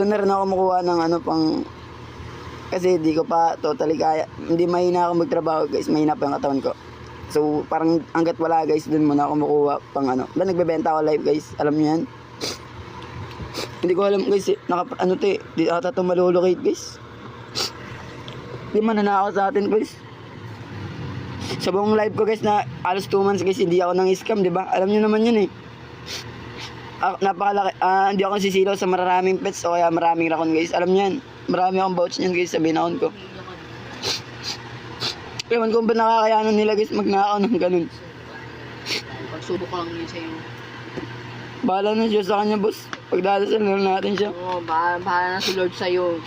Doon na rin ako makuha ng ano pang, kasi di ko pa totally kaya, hindi mahina ako magtrabaho guys, mahina pa yung katawan ko. So parang hanggat wala guys, doon muna ako makuha pang ano. Ba nagbebenta ako live guys, alam niyo yan? Hindi ko alam guys, di ata ito malulocate guys. Di man nanakaw sa atin guys. Sa buong live ko guys na alos 2 months guys, hindi ako nang scam, di ba? Alam niyo naman yun eh. Napakalaki, hindi ako sisilaw sa maraming pets o kaya maraming rakon guys. Alam niyo yan, marami akong vouch niyan guys sa binakon ko. Ewan ko ba nakakayanan nila guys magnakaw ng ganun. Pagsubok ko lang yun sa'yo. Bahala na Diyos sa kanya boss. Pagdadasal na natin siya. Oo, bahala na si Lord sa'yo.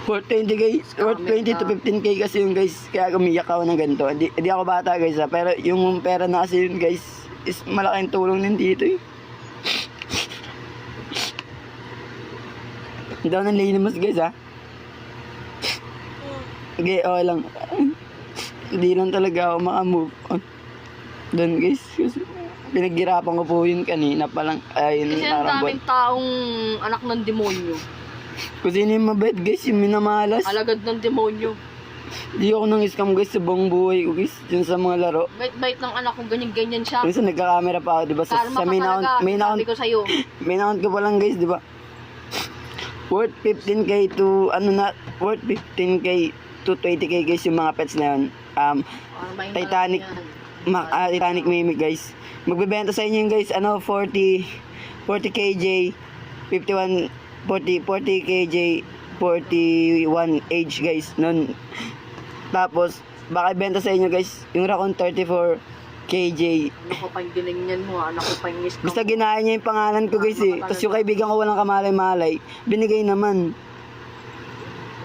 Worth 20 guys, worth 20 to 15k kasi yung guys. Kaya umiyak ako ng ganito. Hindi ako bata guys ha. Pero yung pera na kasi yun guys is malaking tulong din dito eh. Hindi ako nang linimas guys ha. Okay, okay lang. Hindi lang talaga ako makamove on. Doon guys. Pinaghirapan ko po yun kanina pa lang. Ayun, Kasi ang daming taong anak ng demonyo. Kung sino yung mabait guys, yung minamalas. Alagad ng demonyo. Di ako nang scam guys sa buong buhay ko guys. Dyan sa mga laro. Bait-bait ng anak ko, ganyan-ganyan siya. Kasi nagka-camera pa ako, di ba? Sa main account ko sa'yo. Main account ko pa lang guys, di ba? Worth 15k to, worth 15k to 20k guys yung mga pets na yun. Titanic, Titanic Mimic guys. Magbebenta sa inyo yung guys, 40 kj, 40 kj, 41 age guys. Nun. Tapos, baka ibenta sa inyo guys, yung Raccoon 34 kj. Ano ko pa yung ginanyan mo, anak ko pa yung scam. Basta ginaya niya yung pangalan ko guys eh. Tapos yung kaibigan ko walang kamalay-malay, binigay naman.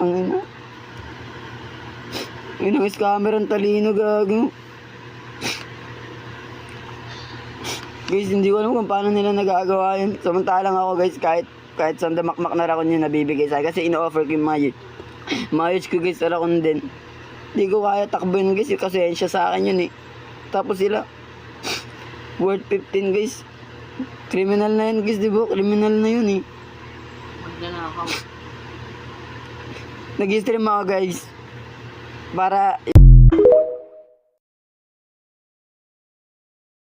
Ang ina. Ang scammer ang talino gago. Guys, hindi ko alam kung paano nila nagagawa yun. Samantalang ako guys, kahit saan damakmak na Raccoon yun nabibigay sa akin. Kasi ino-offer ko yung mayos ko guys sa Raccoon din. Hindi ko kaya takbuhin guys, yung kasensya sa akin yun eh. Tapos sila, worth 15 guys. Criminal na yun guys, di ba? Criminal na yun eh. Magnanakaw. Nag-stream ako guys. Para